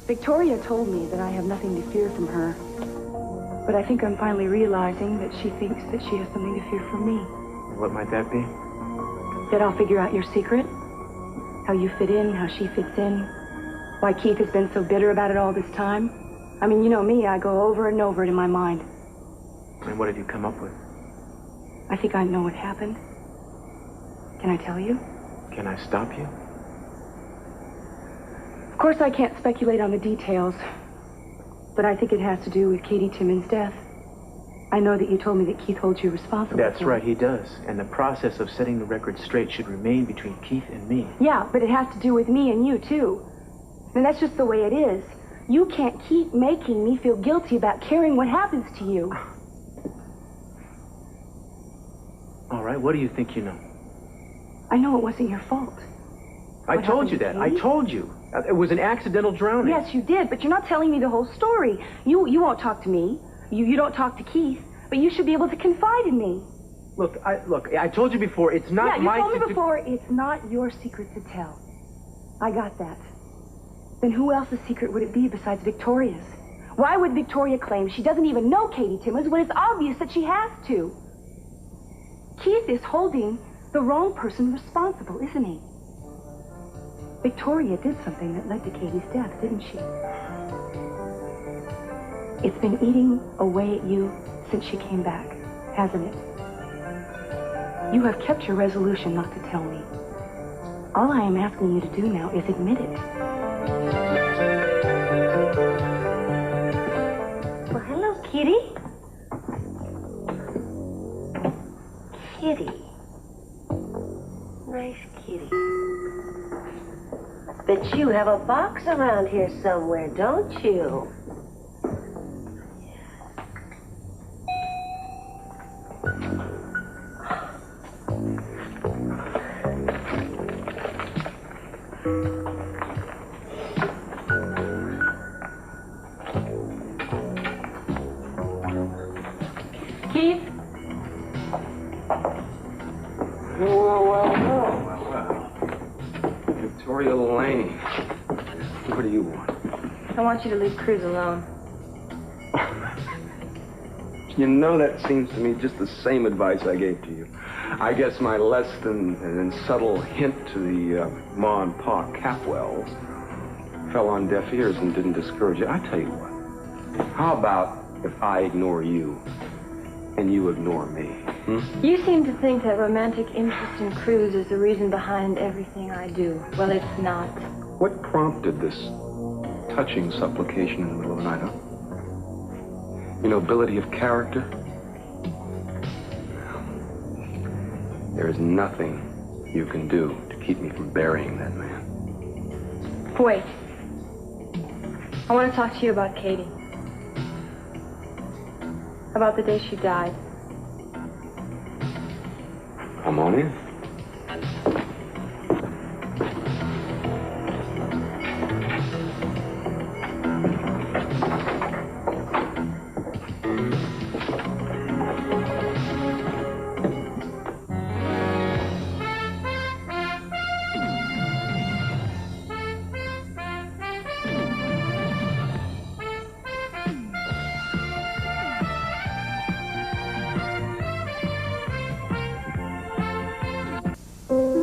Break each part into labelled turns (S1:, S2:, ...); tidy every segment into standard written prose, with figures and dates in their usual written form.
S1: Victoria told me that I have nothing to fear from her. But I think I'm finally realizing that she thinks that she has something to fear from me.
S2: What might that be?
S1: That I'll figure out your secret, how you fit in, how she fits in, why Keith has been so bitter about it all this time. I mean, you know me, I go over and over it in my mind.
S2: And what have you come up with?
S1: I think I know what happened. Can I tell you?
S2: Can I stop you?
S1: Of course, I can't speculate on the details, but I think it has to do with Katie Timmons' death. I know that you told me that Keith holds you responsible.
S2: That's right, he does. And the process of setting the record straight should remain between Keith and me.
S1: Yeah, but it has to do with me and you, too. And that's just the way it is. You can't keep making me feel guilty about caring what happens to you.
S2: All right, what do you think you know?
S1: I know it wasn't your fault.
S2: I told you that. I told you. It was an accidental drowning.
S1: Yes, you did, but you're not telling me the whole story. You won't talk to me. You don't talk to Keith, but you should be able to confide in me.
S2: Look, I told you before, it's not my...
S1: Yeah, you told me before, it's not your secret to tell. I got that. Then who else's secret would it be besides Victoria's? Why would Victoria claim she doesn't even know Katie Timmons when it's obvious that she has to? Keith is holding the wrong person responsible, isn't he? Victoria did something that led to Katie's death, didn't she? It's been eating away at you since she came back, hasn't it? You have kept your resolution not to tell me. All I am asking you to do now is admit it.
S3: Well, hello, Kitty. Kitty. Nice kitty. Bet you have a box around here somewhere, don't you?
S1: Keith?
S4: Well. Victoria Lane. What do you want?
S1: I want you to leave Cruz alone.
S4: You know, that seems to me just the same advice I gave to you. I guess my less than subtle hint to the Ma and Pa Capwells fell on deaf ears and didn't discourage you. I tell you what, how about if I ignore you and you ignore me?
S1: You seem to think that romantic interest in Cruz is the reason behind everything I do. Well, it's not.
S4: What prompted this touching supplication in the middle of the night, huh? You know, nobility of character? There is nothing you can do to keep me from burying that man.
S1: Wait. I want to talk to you about Katie. About the day she died.
S4: Come on in.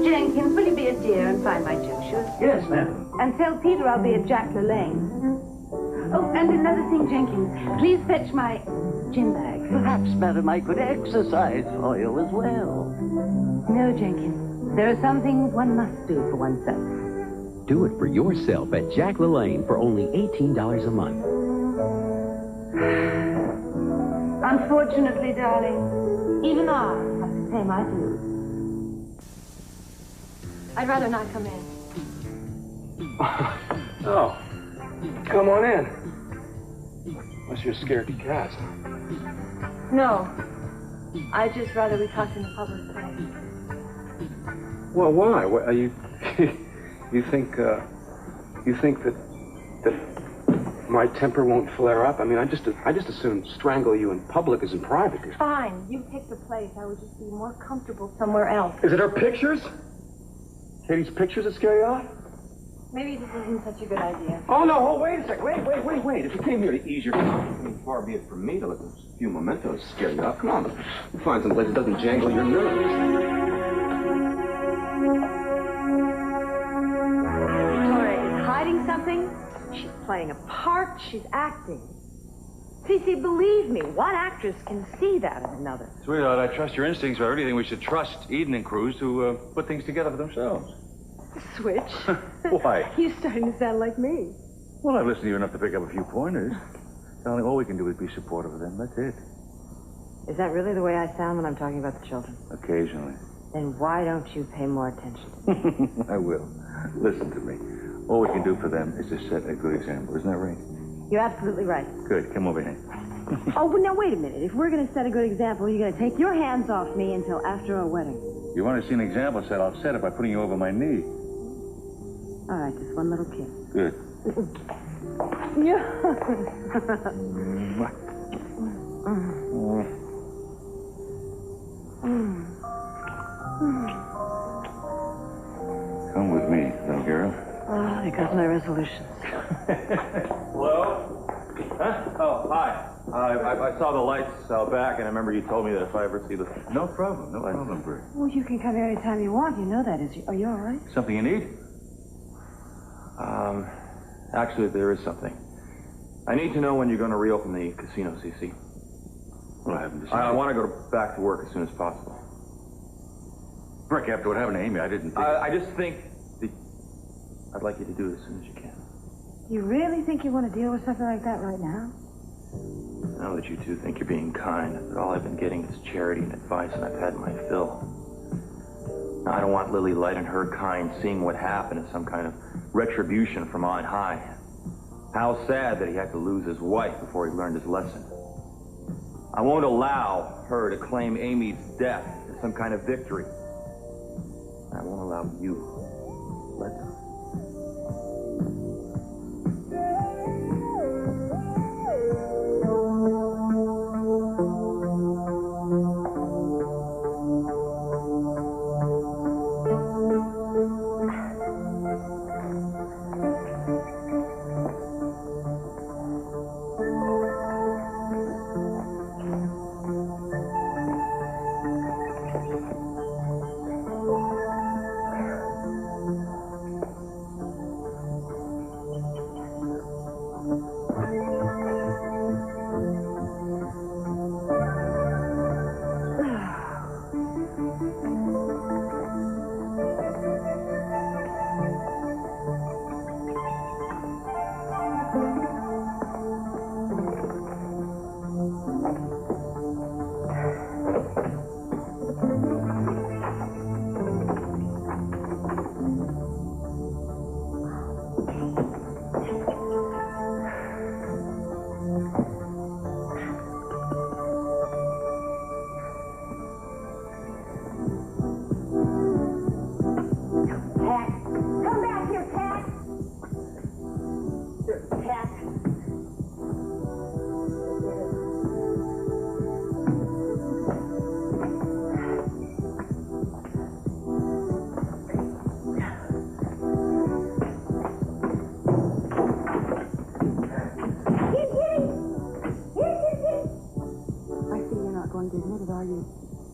S3: Jenkins, will you be a dear and find my gym shoes?
S5: Yes, ma'am.
S3: And tell Peter I'll be at Jack Lane. Oh, and another thing, Jenkins, please fetch my gym bag.
S5: Perhaps, madam, I could exercise for you as well.
S3: No, Jenkins. There are some things one must do for oneself.
S6: Do it for yourself at Jack LaLanne for only $18 a month.
S3: Unfortunately, darling, even I have to pay my dues.
S1: I'd rather not come in.
S4: Oh, come on in. Unless you're scared to cats.
S1: No. I'd just rather we talked in a public place.
S4: Well, why? What, are you? You think that my temper won't flare up? I mean, I just assume strangle you in public as in private.
S1: Fine. You pick the place. I would just be more comfortable somewhere else.
S4: Is it her pictures? Katie's pictures that scare you off?
S3: Maybe this isn't such a good idea.
S4: Oh, no, oh, wait a sec. Wait. If you came here to ease your conscience, far be it from me to let those few mementos scare you up. Come on, we'll find some place that doesn't jangle your nerves.
S3: Victoria is hiding something. She's playing a part. She's acting. Cece, believe me, one actress can see that in another.
S7: Sweetheart, I trust your instincts for everything. We should trust Eden and Cruz to put things together for themselves.
S3: Switch?
S7: Why?
S3: You're starting to sound like me.
S7: Well, I've listened to you enough to pick up a few pointers. Darling, all we can do is be supportive of them. That's it.
S3: Is that really the way I sound when I'm talking about the children?
S7: Occasionally.
S3: Then why don't you pay more attention?
S7: I will. Listen to me. All we can do for them is to set a good example. Isn't that right?
S3: You're absolutely right.
S7: Good. Come over here.
S3: Oh, but now wait a minute. If we're going to set a good example, you're going to take your hands off me until after our wedding.
S7: You want to see an example set? I'll set it by putting you over my knee.
S3: All right, just one little kiss.
S7: Good. Come with me, little girl.
S3: Oh, there goes my resolutions.
S8: Hello? Huh? Oh, hi. I saw the lights out back, and I remember you told me that if I ever see the...
S7: No problem, Bert.
S3: Well, you can come here anytime you want. You know that. Are you all right?
S7: Something you need?
S8: Actually, there is something. I need to know when you're going to reopen the casino, CC.
S7: Well, I haven't decided.
S8: I want to go back to work as soon as possible.
S7: Rick, after what happened to Amy, I didn't think...
S8: I just think that I'd like you to do it as soon as you can.
S3: You really think you want to deal with something like that right now?
S8: I know that you two think you're being kind, but all I've been getting is charity and advice, and I've had my fill. Now, I don't want Lily Light and her kind seeing what happened as some kind of retribution from on high. How sad that he had to lose his wife before he learned his lesson. I won't allow her to claim Amy's death as some kind of victory. I won't allow you to let her.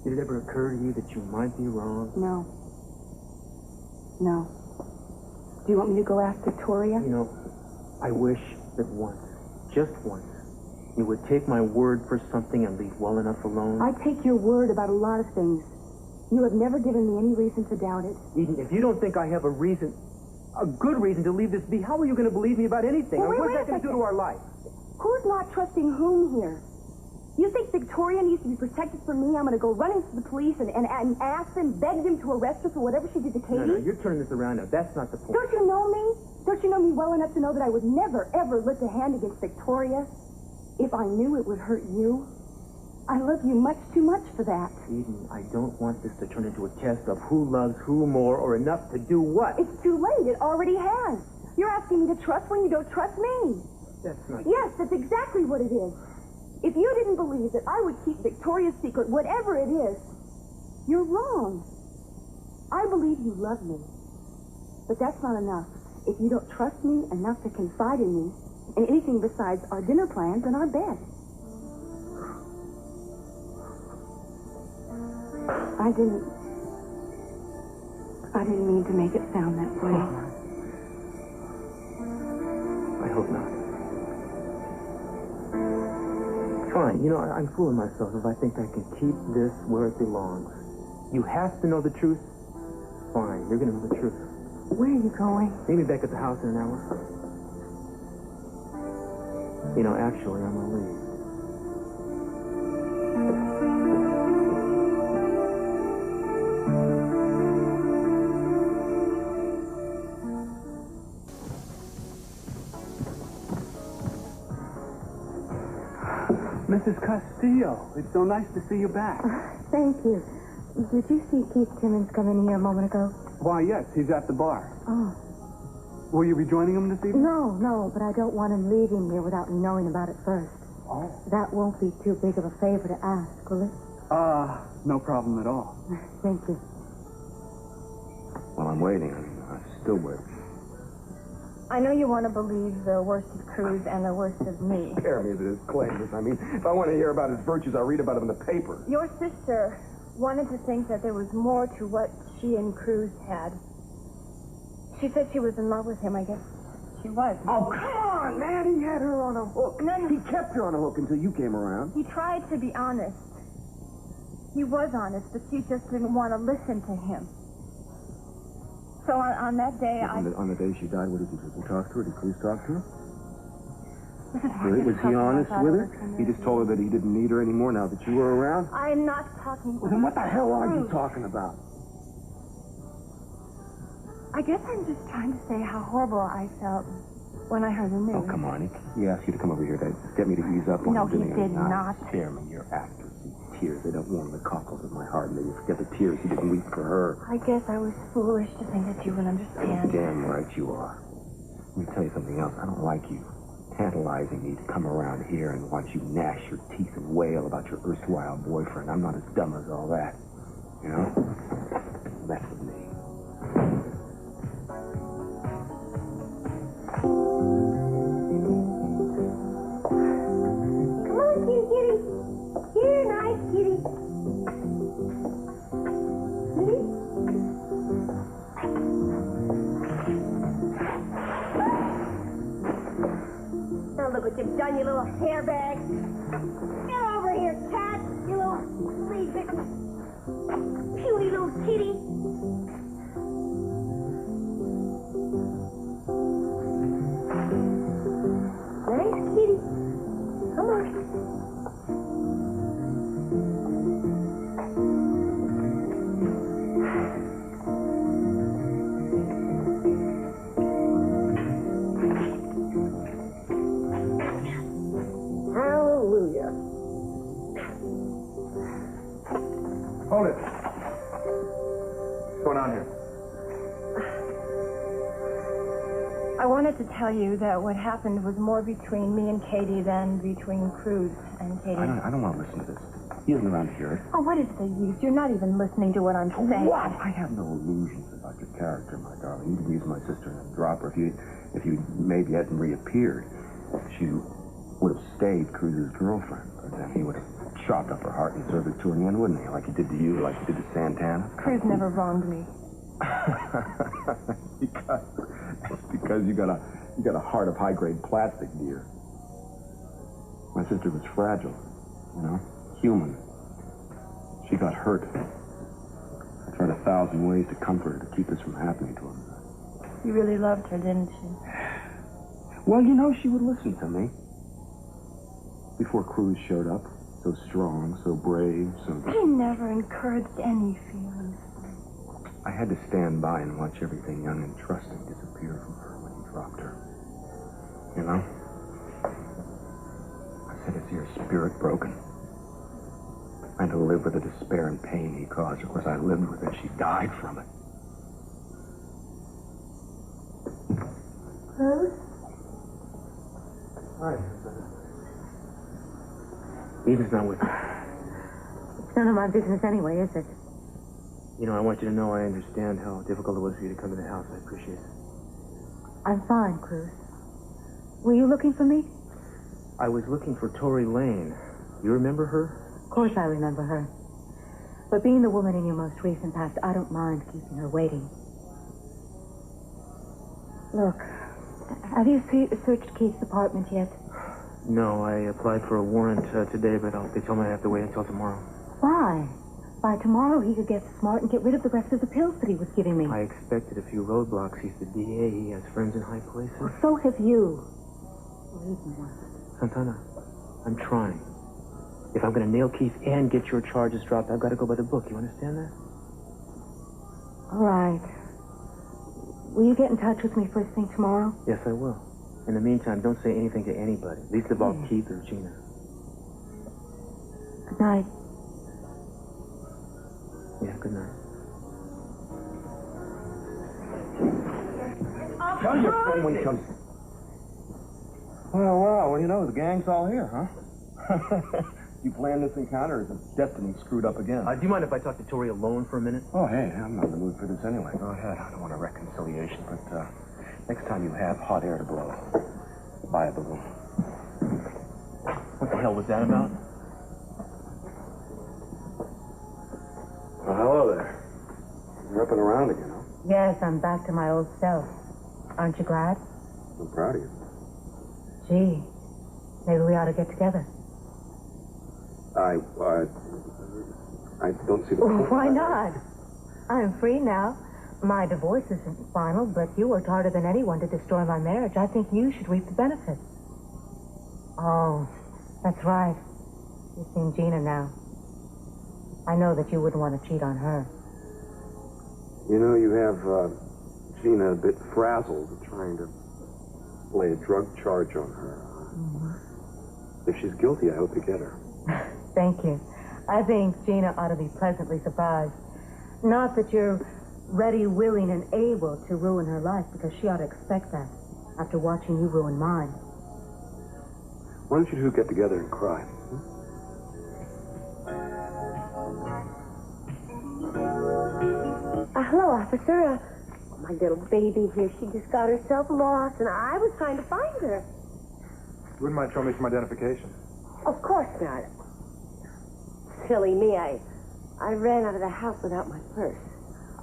S2: Did it ever occur to you that you might be wrong?
S1: No. No. Do you want me to go ask Victoria?
S2: You know, I wish that once, just once, you would take my word for something and leave well enough alone.
S1: I take your word about a lot of things. You have never given me any reason to doubt it.
S2: Eden, if you don't think I have a reason, a good reason to leave this be, how are you going to believe me about anything?
S1: Well,
S2: What's that going to do to our life?
S1: Who's not trusting whom here? You think Victoria needs to be protected from me? I'm going to go running to the police and ask them, beg them to arrest her for whatever she did to Katie?
S2: No, you're turning this around now. That's not the point.
S1: Don't you know me? Don't you know me well enough to know that I would never, ever lift a hand against Victoria if I knew it would hurt you? I love you much too much for that.
S2: Eden, I don't want this to turn into a test of who loves who more or enough to do what.
S1: It's too late. It already has. You're asking me to trust when you don't trust me.
S2: That's not...
S1: Yes, that's exactly what it is. If you didn't believe that I would keep Victoria's secret, whatever it is, you're wrong. I believe you love me. But that's not enough. if you don't trust me enough to confide in me in anything besides our dinner plans and our bed. I didn't mean to make it sound that way.
S2: I hope not. Fine, you know, I'm fooling myself if I think I can keep this where it belongs. You have to know the truth. Fine, you're gonna know the truth.
S1: Where are you going?
S2: Meet me back at the house in an hour. You know, actually, I'm gonna leave.
S9: Mrs. Castillo, it's so nice to see you back.
S1: Thank you. Did you see Keith Timmons come in here a moment ago?
S9: Why, yes, he's at the bar.
S1: Oh.
S9: Will you be joining him this evening?
S1: No, but I don't want him leaving here without me knowing about it first.
S9: Oh.
S1: That won't be too big of a favor to ask, will it?
S9: No problem at all.
S1: Thank you.
S7: Well, I'm waiting. I'm still waiting.
S1: I know you want to believe the worst of Cruz and the worst of me.
S4: Spare me his claims. I mean, if I want to hear about his virtues, I'll read about them in the paper.
S1: Your sister wanted to think that there was more to what she and Cruz had. She said she was in love with him, I guess. She was.
S4: Oh, come on, man. He had her on a hook.
S1: No.
S4: He kept her on a hook until you came around.
S1: He tried to be honest. He was honest, but she just didn't want to listen to him. So on that day,
S4: On the day she died, what did you do? Did you talk to her? Did Cruz talk to her?
S1: Was
S4: he honest with her? He just told her that he didn't need her anymore now that you were around?
S1: I'm not talking.
S4: Well, then what the hell are you talking about?
S1: I guess I'm just trying to say how horrible I felt when I heard the news.
S4: Oh, come on. He asked you to come over here to get me to ease up on
S1: No,
S4: him.
S1: he did not.
S4: Spare me your actors. These tears, they don't warm the cockles of my heart. Maybe forget the tears. He didn't weep for her.
S1: I guess I was foolish to think that you would understand.
S4: Damn right you are. Let me tell you something else. I don't like you tantalizing me to come around here and watch you gnash your teeth and wail about your erstwhile boyfriend. I'm not as dumb as all that. You know? That's with me.
S1: Come on, kitty. Here, nice kitty. Now look what you've done, you little hairbag. Get over here, cat. You little flea-bitten, puny little kitty. Nice kitty. Come on.
S4: Hallelujah. Hold it. What's going on here?
S1: I wanted to tell you that what happened was more between me and Katie than between Cruz and Katie.
S4: I don't want to listen to this. He isn't around to hear it.
S1: Oh, what is the use? You're not even listening to what I'm saying.
S4: What? I have no illusions about your character, my darling. You could use my sister and drop her. If you maybe hadn't reappeared, she would have stayed Cruz's girlfriend. But then he would have chopped up her heart and served it to her in the end, wouldn't he? Like he did to you, like he did to Santana.
S1: Cruz never wronged me.
S4: because you got a heart of high-grade plastic, dear. My sister was fragile, you know, human. She got hurt. I tried 1,000 ways to comfort her, to keep this from happening to her.
S1: You really loved her, didn't you?
S4: Well, you know, she would listen to me. Before Cruz showed up, so strong, so brave, so...
S1: He never encouraged any feelings.
S4: I had to stand by and watch everything young and trusting disappear from her when he dropped her. You know? I said, is your spirit broken? And to live with the despair and pain he caused. Of course, I lived with it. She died from it.
S1: Cruz?
S2: Hi. Eva's not with me.
S1: It's none of my business anyway, is it?
S2: You know, I want you to know I understand how difficult it was for you to come to the house. I appreciate it.
S10: I'm fine, Cruz. Were you looking for me?
S2: I was looking for Tory Lane. You remember her?
S10: Of course I remember her. But being the woman in your most recent past, I don't mind keeping her waiting. Look, have you searched Keith's apartment yet?
S2: No, I applied for a warrant today, but they told me I have to wait until tomorrow.
S10: Why? By tomorrow he could get smart and get rid of the rest of the pills that he was giving me.
S2: I expected a few roadblocks. He's the DA. He has friends in high places.
S10: Well, so have you. Believe me,
S2: Santana, I'm trying. If I'm going to nail Keith and get your charges dropped, I've got to go by the book. You understand that?
S10: All right. Will you get in touch with me first thing tomorrow?
S2: Yes, I will. In the meantime, don't say anything to anybody, least of all Keith or Gina.
S10: Good night.
S2: Yeah, good night.
S4: Tell your friend when he comes. Well, you know, the gang's all here, huh? You planned this encounter, or is destiny screwed up again?
S2: Do you mind if I talk to Tori alone for a minute?
S4: Oh, hey, I'm not in the mood for this anyway. Go ahead. I don't want a reconciliation, but next time you have hot air to blow, buy a balloon.
S2: What the hell was that about?
S4: Well, hello there. You're up and around again, huh?
S10: Yes, I'm back to my old self. Aren't you glad?
S4: I'm proud of you.
S10: Gee, maybe we ought to get together.
S4: I don't see the
S10: Well,
S4: point.
S10: why not? I'm free now. My divorce isn't final, but you worked harder than anyone to destroy my marriage. I think you should reap the benefits. Oh, that's right. You've seen Gina now. I know that you wouldn't want to cheat on her.
S4: You know, you have Gina a bit frazzled trying to lay a drug charge on her. If she's guilty, I hope you get her.
S10: Thank you. I think Gina ought to be pleasantly surprised. Not that you're ready, willing, and able to ruin her life, because she ought to expect that after watching you ruin mine.
S4: Why don't you two get together and cry?
S11: Hello, officer. My little baby here, she just got herself lost, and I was trying to find her.
S12: You wouldn't mind showing me some identification?
S11: Of course not. Silly me, I ran out of the house without my purse.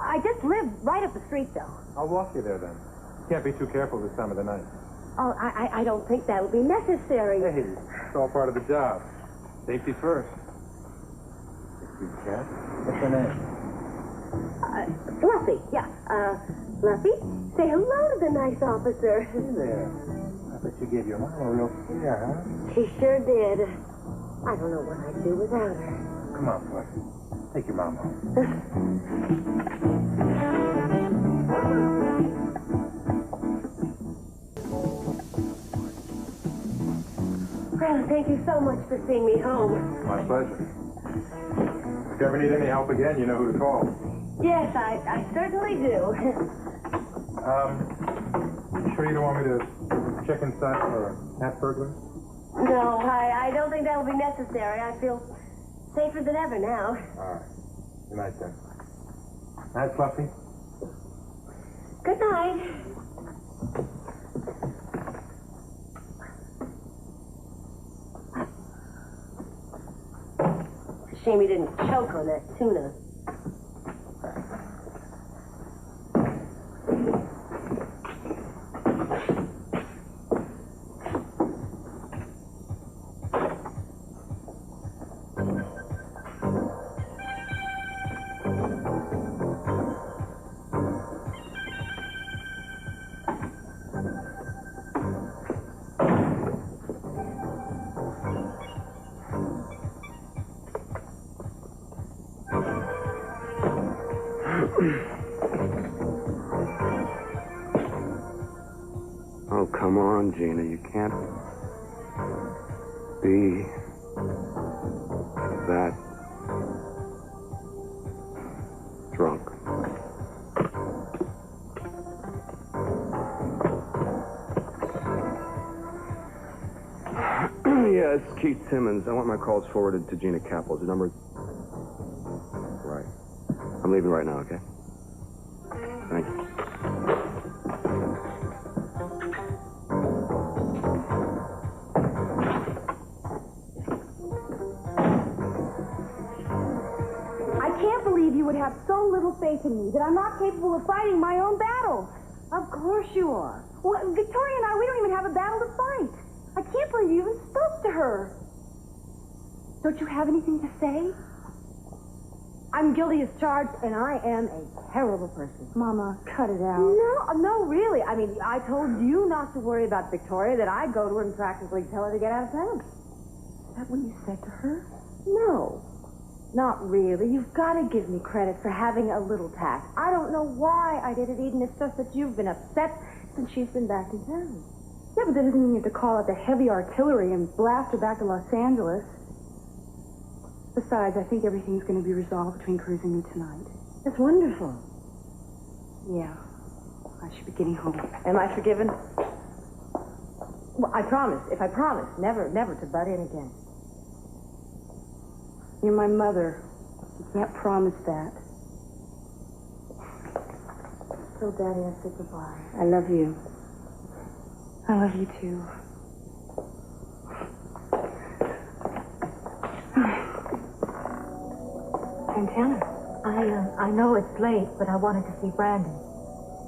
S11: I just live right up the street, though.
S12: I'll walk you there, then. You can't be too careful this time of the night.
S11: Oh, I don't think that would be necessary.
S12: Hey, it's all part of the job. Safety first. Excuse me, cat. What's her name?
S11: Fluffy, yeah. Fluffy, say hello to the nice officer.
S12: Hey there. I bet you gave your mom a real scare, huh?
S11: She sure did. I don't know what I'd do without her.
S12: Come on, Fluffy. Take your mom home.
S11: Well, thank you so much for seeing me home.
S12: My pleasure. If you ever need any help again, you know who to call.
S11: Yes, I certainly do.
S12: You sure you don't want me to check inside for a cat burglar?
S11: No, I don't think that will be necessary. I feel safer than ever now.
S12: All right. Good night, then. Night, Fluffy.
S11: Good night. Shame he didn't choke on that tuna.
S4: Oh, come on, Gina. You can't be that drunk. Yes, Keith Timmons. I want my calls forwarded to Gina Capel. Is the number... Right. I'm leaving right now, okay? Thank you.
S1: you would have so little faith in me that I'm not capable of fighting my own battles.
S3: Of course you are.
S1: Well, Victoria and I, we don't even have a battle to fight. I can't believe you even spoke to her. Don't you have anything to say?
S3: I'm guilty as charged, and I am a terrible person.
S1: Mama, cut it out.
S3: No, really. I mean, I told you not to worry about Victoria, that I'd go to her and practically tell her to get out of town.
S1: Is that what you said to her?
S3: No, not really. You've got to give me credit for having a little tact. I don't know why I did it, Eden. It's just that you've been upset since she's been back in town.
S1: Yeah, but that doesn't mean you have to call out the heavy artillery and blast her back to Los Angeles. Besides, I think everything's going to be resolved between Cruz and me tonight.
S3: That's wonderful.
S1: Yeah, I should be getting home.
S3: Am I forgiven? Well, I promise. If I promise, never to butt in again.
S1: You're my mother. You can't promise that.
S3: So, Daddy, I said goodbye.
S1: I love you. I love you, too.
S10: Santana, I know it's late, but I wanted to see Brandon.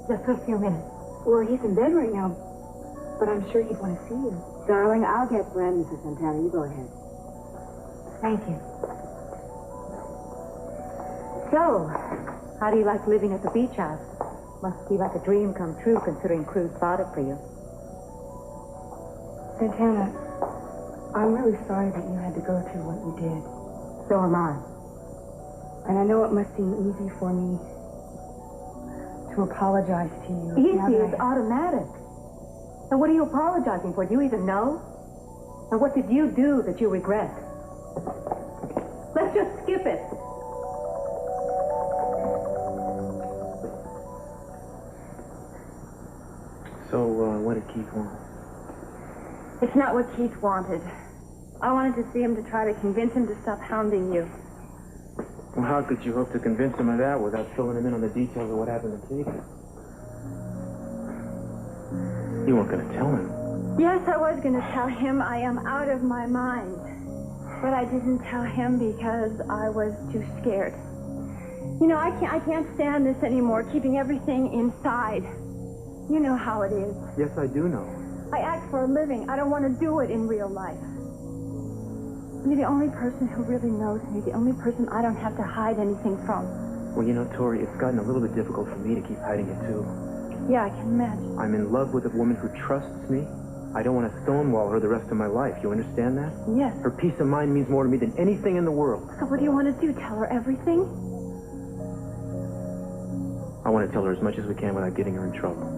S10: Just for a few minutes.
S1: Well, he's in bed right now, but I'm sure he'd want to see you.
S3: Darling, I'll get Brandon to Santana. You go ahead.
S10: Thank you. So, how do you like living at the beach house? Must be like a dream come true, considering Cruz bought it for you.
S1: Santana, I'm really sorry that you had to go through what you did.
S10: So am I.
S1: And I know it must seem easy for me to apologize to you.
S10: Easy is automatic. And what are you apologizing for? Do you even know? And what did you do that you regret? Let's just skip it.
S2: So, what did Keith want?
S1: It's not what Keith wanted. I wanted to see him to try to convince him to stop hounding you.
S2: Well, how could you hope to convince him of that without filling him in on the details of what happened to Katie? You weren't going to tell him.
S1: Yes, I was going to tell him I am out of my mind. But I didn't tell him because I was too scared. You know, I can't stand this anymore, keeping everything inside. You know how it is.
S2: Yes, I do know.
S1: I act for a living. I don't want to do it in real life. You're the only person who really knows me, the only person I don't have to hide anything from.
S2: Well, you know, Tori, it's gotten a little bit difficult for me to keep hiding it, too.
S1: Yeah, I can imagine.
S2: I'm in love with a woman who trusts me. I don't want to stonewall her the rest of my life. You understand that?
S1: Yes.
S2: Her peace of mind means more to me than anything in the world.
S1: So what do you want to do? Tell her everything?
S2: I want to tell her as much as we can without getting her in trouble.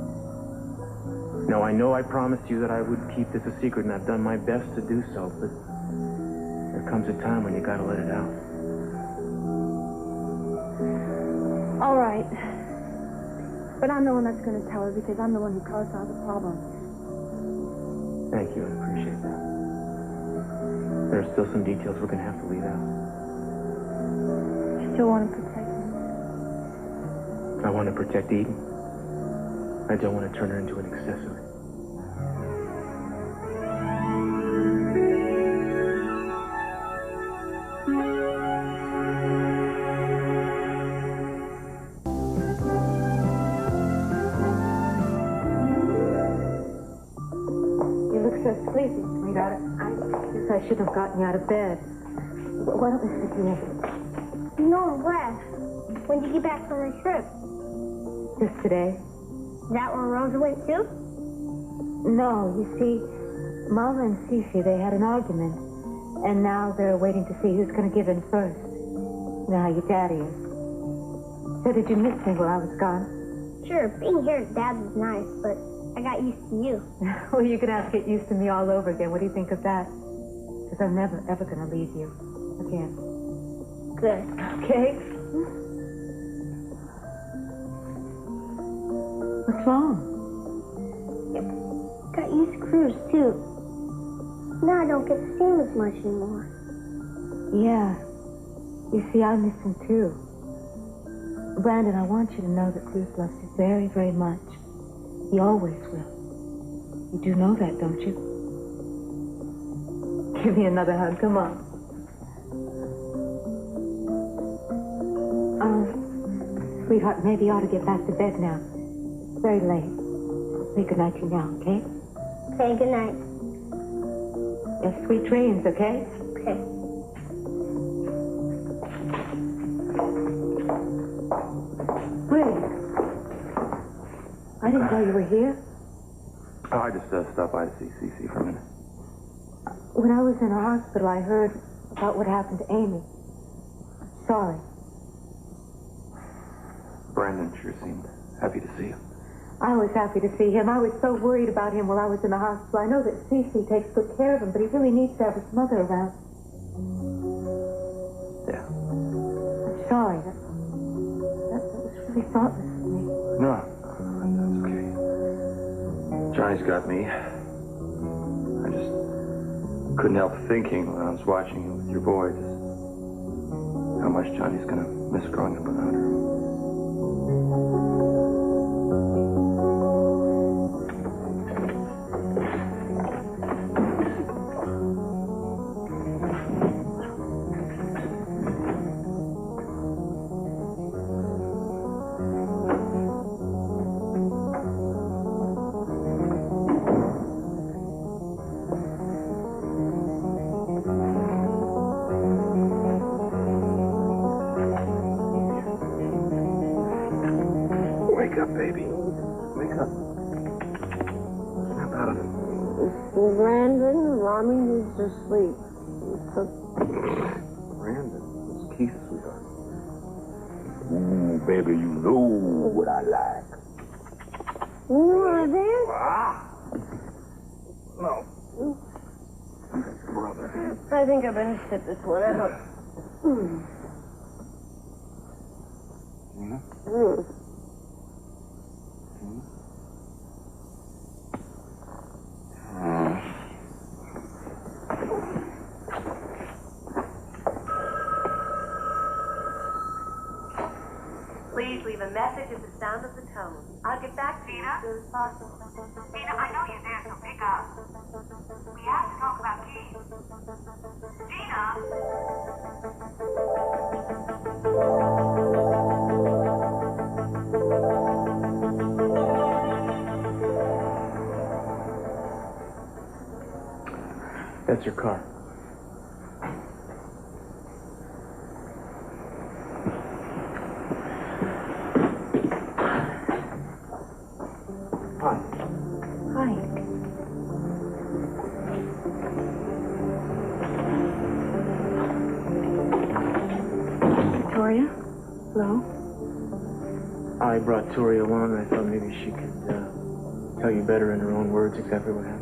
S2: Now, I know I promised you that I would keep this a secret, and I've done my best to do so, but there comes a time when you gotta let it out.
S1: All right. But I'm the one that's going to tell her because I'm the one who caused all the problems.
S2: Thank you, I appreciate that. There are still some details we're gonna have to leave out.
S1: You still want to protect me?
S2: I want to protect Eden. I don't want to turn her into an accessory.
S10: You look so sleepy, sweetheart. I guess I shouldn't have gotten you out of bed. Why don't we sit here?
S13: No, Brad. When did you get back from the trip?
S10: Just today?
S13: Is that where Rosa went too?
S10: No, you see, Mama and Cece, they had an argument. And now they're waiting to see who's going to give in first. You know how your daddy is. So did you miss me while I was gone?
S13: Sure, being here at Dad's was nice, but I got used to you.
S10: Well, you're going to have to get used to me all over again. What do you think of that? Because I'm never, ever going to leave you again.
S13: Good.
S10: Okay? What's wrong?
S13: Got used to Cruz, too. Now I don't get to see him as much anymore.
S10: Yeah. You see, I miss him, too. Brandon, I want you to know that Cruz loves you very, very much. He always will. You do know that, don't you? Give me another hug. Come on. Sweetheart, maybe you ought to get back to bed now. It's very late. Say goodnight to you now, okay?
S13: Say goodnight.
S10: Yes, sweet dreams, okay?
S13: Okay.
S10: Wait. I didn't know you were here.
S8: Oh, I just stopped by to see Cece for a minute.
S10: When I was in the hospital, I heard about what happened to Amy. Sorry.
S8: Brandon sure seemed happy to see you.
S10: I was happy to see him. I was so worried about him while I was in the hospital. I know that Cece takes good care of him, but he really needs to have his mother around.
S8: Yeah.
S10: I'm sorry. That was really thoughtless of me.
S8: No, that's okay. Johnny's got me. I just couldn't help thinking when I was watching you with your boy just how much Johnny's gonna miss growing up without her.
S4: Wake up, baby. Wake up. Snap out of it.
S11: Brandon, Mommy needs to sleep.
S4: Brandon, it's Keith's sweetheart.
S7: Ooh, baby, you know what I like.
S11: You want this?
S4: No. Brother.
S11: I think I better sit this one out.
S4: Gina?
S14: Please leave a message at the sound of the tone. I'll get back to you as soon as possible.
S15: Tina, I know you're there, so pick up. We have to talk about Keith.
S2: That's your car.
S10: Hi.
S1: Victoria? Hello?
S2: I brought Tori along, and I thought maybe she could tell you better in her own words exactly what happened.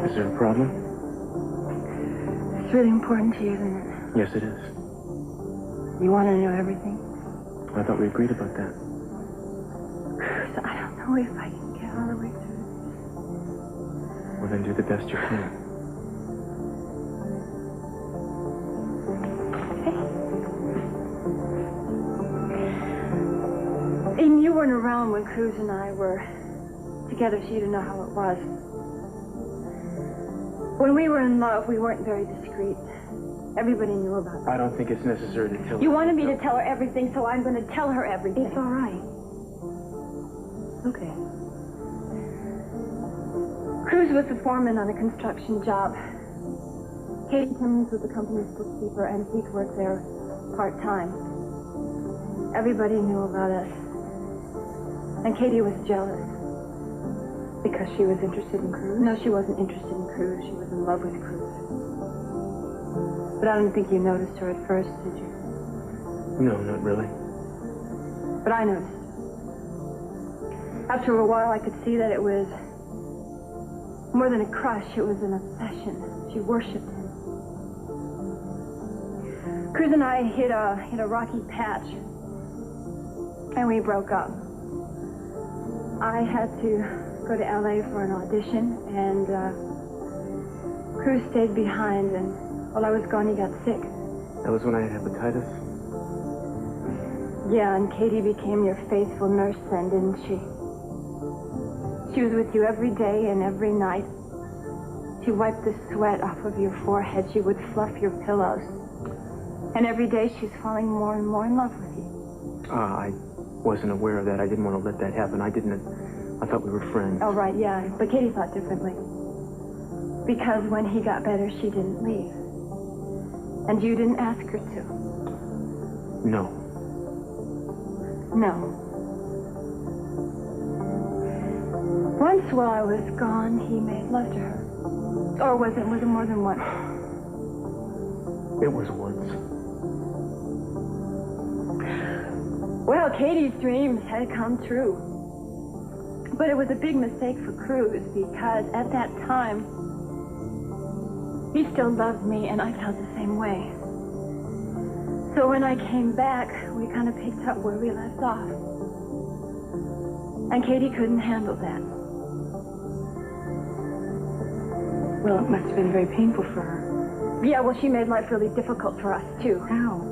S2: Is there a problem?
S1: It's really important to you, isn't it?
S2: Yes, it is.
S1: You want to know everything?
S2: I thought we agreed about that.
S1: Cruz, I don't know if I can get all the way through.
S2: Well, then do the best you can.
S1: And you weren't around when Cruz and I were together, so you didn't know how it was. When we were in love, we weren't very discreet. Everybody knew about it.
S2: I don't think it's necessary to tell her.
S1: You wanted me to tell her everything, so I'm going to tell her everything.
S10: It's all right. Okay.
S1: Cruz was the foreman on a construction job. Katie Timmons was the company's bookkeeper, and Pete worked there part-time. Everybody knew about us. And Katie was jealous.
S10: Because she was interested in Cruz?
S1: No, she wasn't interested in Cruz. She was in love with Cruz. But I don't think you noticed her at first, did you?
S2: No, not really.
S1: But I noticed. After a while, I could see that it was more than a crush. It was an obsession. She worshipped him. Cruz and I hit a rocky patch, and we broke up. I had to go to L.A. for an audition, and Cruz stayed behind, and while I was gone, he got sick.
S2: That was when I had hepatitis?
S1: Yeah, and Katie became your faithful nurse then, didn't she? She was with you every day and every night. She wiped the sweat off of your forehead. She would fluff your pillows. And every day she's falling more and more in love with you.
S2: I wasn't aware of that. I didn't want to let that happen. I thought we were friends.
S1: Oh, right, yeah. But Katie thought differently. Because when he got better, she didn't leave. And you didn't ask her to.
S2: No.
S1: No. Once while I was gone, he made love to her. Or was it more than once?
S2: It was once.
S1: Well, Katie's dreams had come true. But it was a big mistake for Cruz because at that time, he still loved me and I felt the same way. So when I came back, we kind of picked up where we left off. And Katie couldn't handle that. Well, it must have been very painful for her. Yeah, well, she made life really difficult for us, too. How?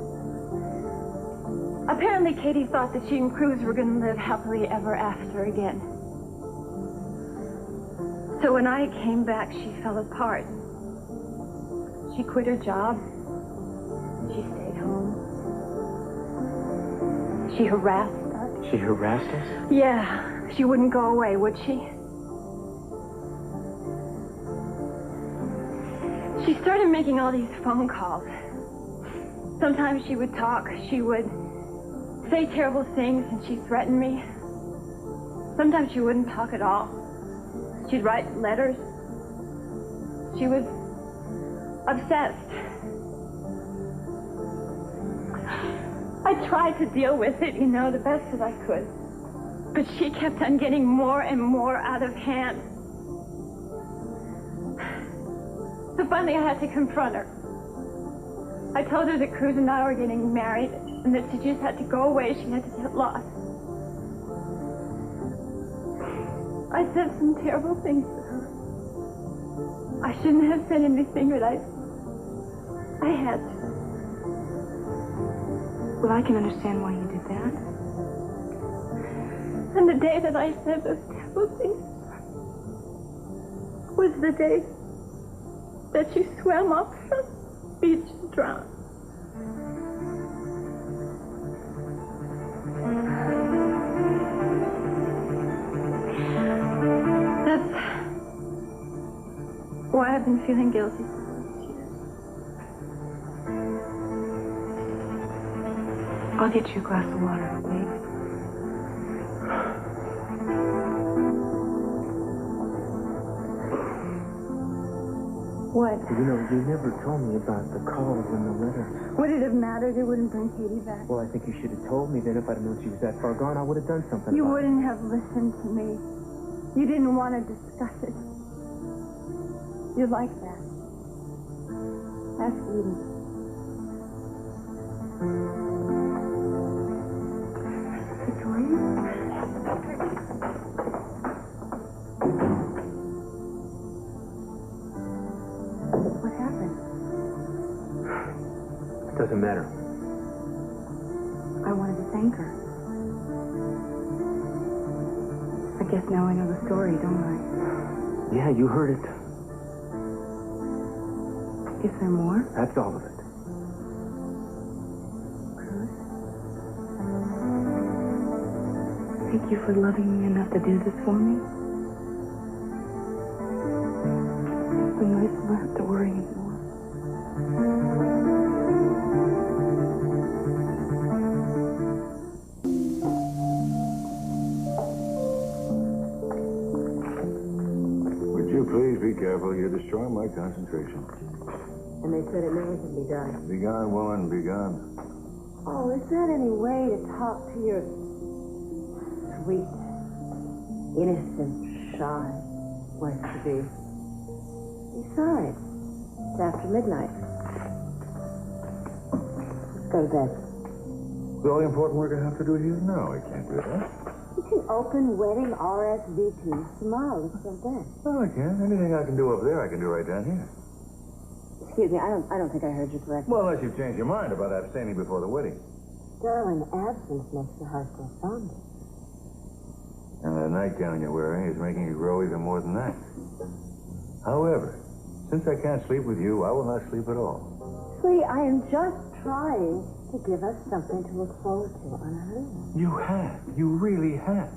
S1: Apparently, Katie thought that she and Cruz were going to live happily ever after again. So when I came back, she fell apart. She quit her job. She stayed home. She harassed us.
S2: She harassed us?
S1: Yeah. She wouldn't go away, would she? She started making all these phone calls. Sometimes she would talk. She would say terrible things, and she'd threaten me. Sometimes she wouldn't talk at all. She'd write letters. She was obsessed. I tried to deal with it, you know, the best that I could. But she kept on getting more and more out of hand. So finally I had to confront her. I told her that Cruz and I were getting married and that she just had to go away. She had to get lost. I said some terrible things to her. I shouldn't have said anything, but I had to. Well, I can understand why you did that. And the day that I said those terrible things was the day that she swam up from the beach and drowned. That's why I've been feeling guilty. I'll get you a glass of water, please. What?
S2: You know, you never told me about the calls and the letters.
S1: Would it have mattered? It wouldn't bring Katie back.
S2: Well, I think you should have told me then. If I'd known she was that far gone, I would have done something
S1: You
S2: about
S1: wouldn't have listened to me. You didn't want to discuss it. You like that. Ask Eden. Victoria? What happened?
S2: It doesn't matter.
S1: I wanted to thank her. I guess now I know the story, don't I?
S2: Yeah, you heard it.
S1: Is there more?
S2: That's all of it.
S1: Cruz? Thank you for loving me enough to do this for me. It's so nice to not have to worry anymore.
S7: Would you please be careful? You're destroying my concentration.
S11: And they said it never can be done.
S7: Be gone, woman, be gone.
S11: Oh, is that any way to talk to your sweet, innocent, shy wife-to-be? Besides, it's after midnight. Let's go to bed.
S7: With all the important work I have to do here? No, I can't do that.
S11: You can open wedding RSVPs tomorrow. Let's go to bed.
S7: No, I can't. Anything I can do up there, I can do right down here.
S11: Excuse me, I don't think I heard you correctly.
S7: Well, unless you've changed your mind about abstaining before the wedding.
S11: Darling, absence makes the heart grow fonder.
S7: And the nightgown you're wearing is making you grow even more than that. However, since I can't sleep with you, I will not sleep at all.
S11: Sweetie, I am just trying to give us something to look forward to on our honeymoon.
S7: You have. You really have.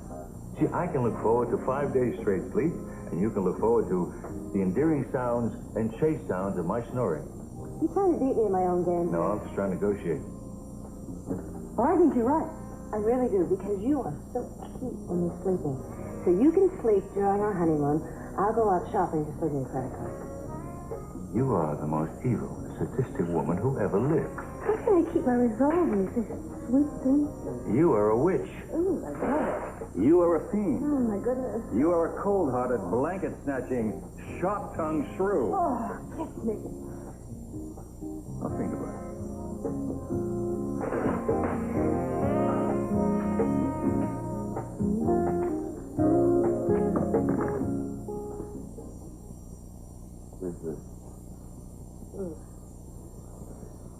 S7: See, I can look forward to 5 days straight sleep, and you can look forward to the endearing sounds and chase sounds of my snoring.
S11: You trying to beat me in my own game?
S7: No, I'm just trying to negotiate.
S11: Well, I think you're right. I really do, because you are so cute when you're sleeping. So you can sleep during our honeymoon. I'll go out shopping to save you a credit card.
S7: You are the most evil, sadistic woman who ever lived.
S11: How can I keep my resolve with this sweet thing?
S7: You are a witch.
S11: Ooh, I love it.
S7: You are a fiend.
S11: Oh, my goodness.
S7: You are a cold-hearted, blanket-snatching, sharp-tongued shrew.
S11: Oh, kiss me.
S7: I'll think about it.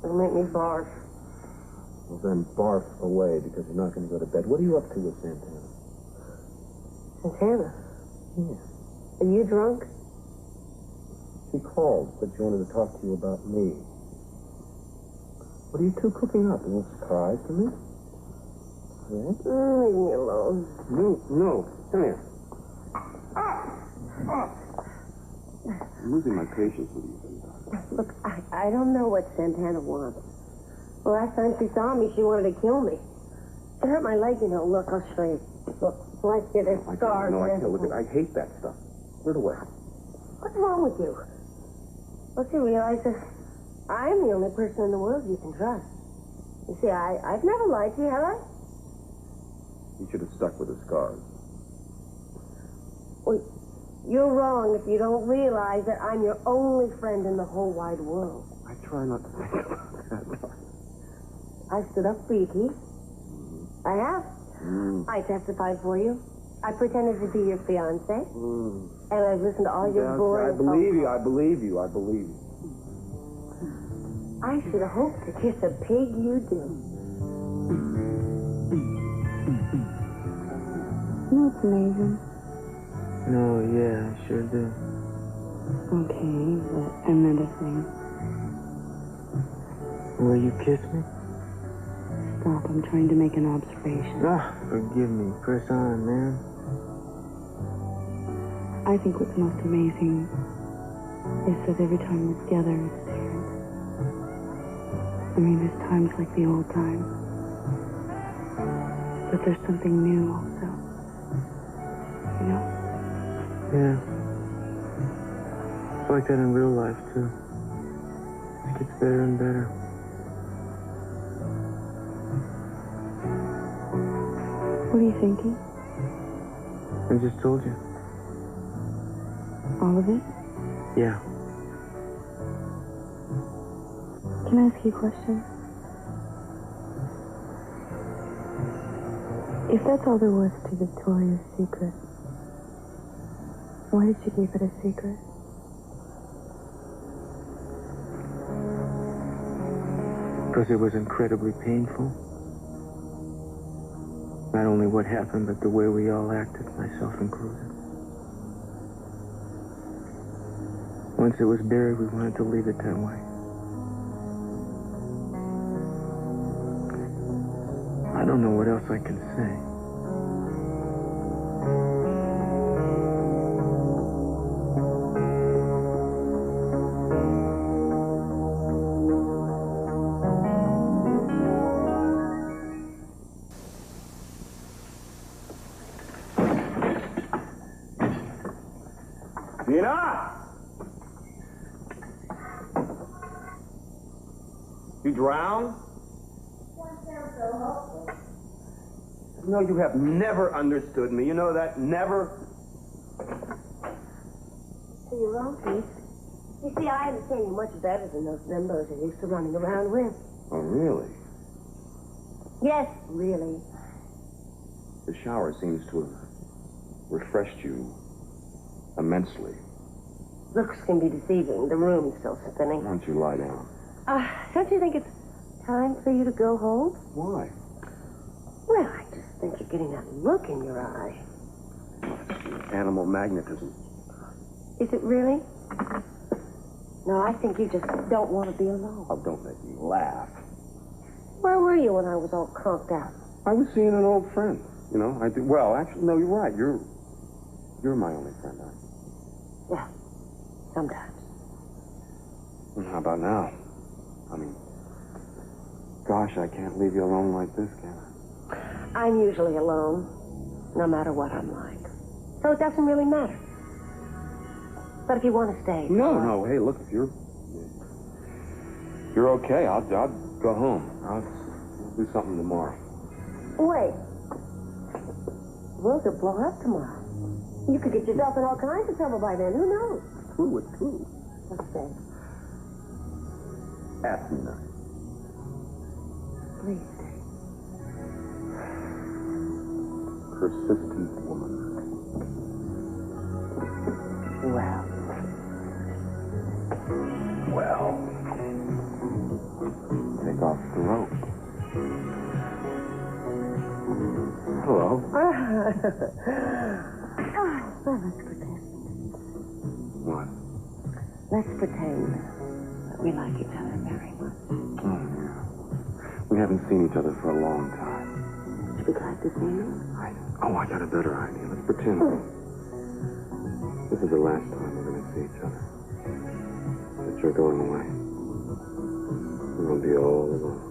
S11: It'll make me barf.
S2: Well, then barf away, because you're not going to go to bed. What are you up to with Santana?
S11: Santana?
S2: Yeah.
S11: Are you drunk?
S2: She called, said she wanted to talk to you about me. What are you two cooking up? A little surprise for me? Yeah?
S11: Leave me alone.
S2: No. Come here. I'm losing my patience with you sometimes.
S11: Look, I don't know what Santana wants. The last time she saw me, she wanted to kill me. It hurt my leg, you know. Look, I'll show you. Look, right here, there's scars.
S2: No, I can't look at it. I hate that stuff. Put it away.
S11: What's wrong with you? Don't you realize that I'm the only person in the world you can trust? You see, I've never lied to you, have I?
S2: You should have stuck with the scars.
S11: Well, you're wrong if you don't realize that I'm your only friend in the whole wide world.
S2: I try not to think about that.
S11: I stood up for you, Keith. I have. I testified for you. I pretended to be your fiancé. And I've listened to all your boring...
S2: I believe you.
S11: I should have hoped to kiss a pig you do.
S1: No, it's amazing.
S2: No, yeah, I sure do.
S1: Okay, but another thing.
S2: Will you kiss me?
S1: Stop, I'm trying to make an observation.
S2: Forgive me. Press on, man.
S1: I think what's most amazing is that every time we're together, it's different. I mean, there's times like the old times. But there's something new also. You know?
S2: Yeah. It's like that in real life, too. It gets better and better.
S1: What are you thinking?
S2: I just told you.
S1: All of it?
S2: Yeah.
S1: Can I ask you a question? If that's all there was to Victoria's secret, why did she keep it a secret?
S2: Because it was incredibly painful. Not only what happened, but the way we all acted, myself and Cruz. Once it was buried, we wanted to leave it that way. I don't know what else I can say.
S4: Nina! You drowned? No, you have never understood me. You know that? Never.
S11: So you're wrong, Keith. You see, I understand you much better than those bimbos you're used to running around with.
S4: Oh, really?
S11: Yes, really.
S4: The shower seems to have refreshed you immensely.
S11: Looks can be deceiving. The room's still spinning.
S4: Why don't you lie down?
S11: Don't you think it's time for you to go home?
S4: Why?
S11: Well, I just think you're getting that look in your eye.
S4: animal magnetism.
S11: Is it really? No, I think you just don't want to be alone.
S4: Oh, don't make me laugh.
S11: Where were you when I was all conked out?
S4: I was seeing an old friend. You know, I do. Well, actually, no, you're right. You're my only friend, aren't you?
S11: Yeah, sometimes.
S4: And how about now? I mean, gosh, I can't leave you alone like this, can I?
S11: I'm usually alone, no matter what I'm like. So it doesn't really matter. But if you want to stay...
S4: No. Hey, look, if you're okay, I'll go home. I'll do something tomorrow.
S11: Wait. World could blow up tomorrow. You could get yourself in all kinds of trouble by then. Who knows?
S4: True, it's true.
S11: Let's say.
S4: Ask me now.
S11: Please stay.
S4: Persistent woman. Well, take off the rope. Hello.
S11: Well, let's pretend.
S4: What?
S11: Let's pretend that we like each other very much.
S4: Oh, yeah. We haven't seen each other for a long time.
S11: Would you be glad to see me?
S4: I got a better idea. Let's pretend. This is the last time we're going to see each other. That you're going away. We're going to be all alone.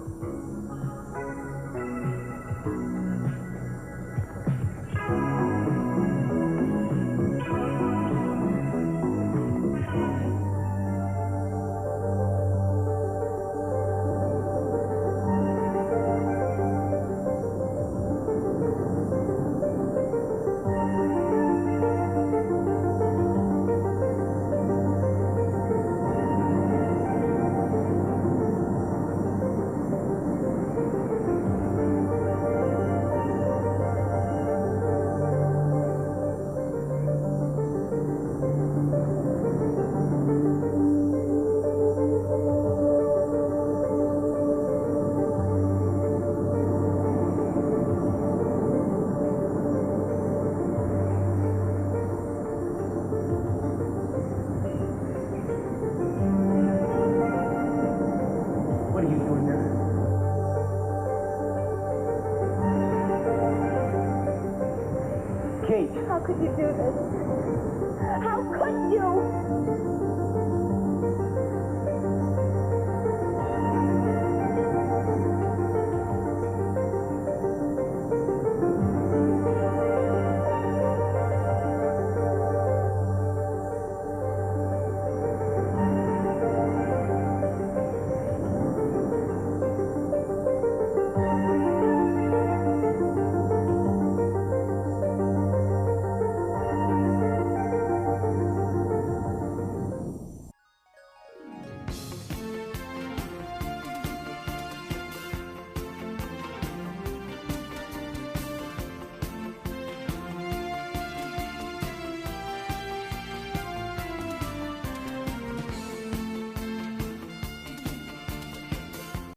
S1: How could you do this? How could you?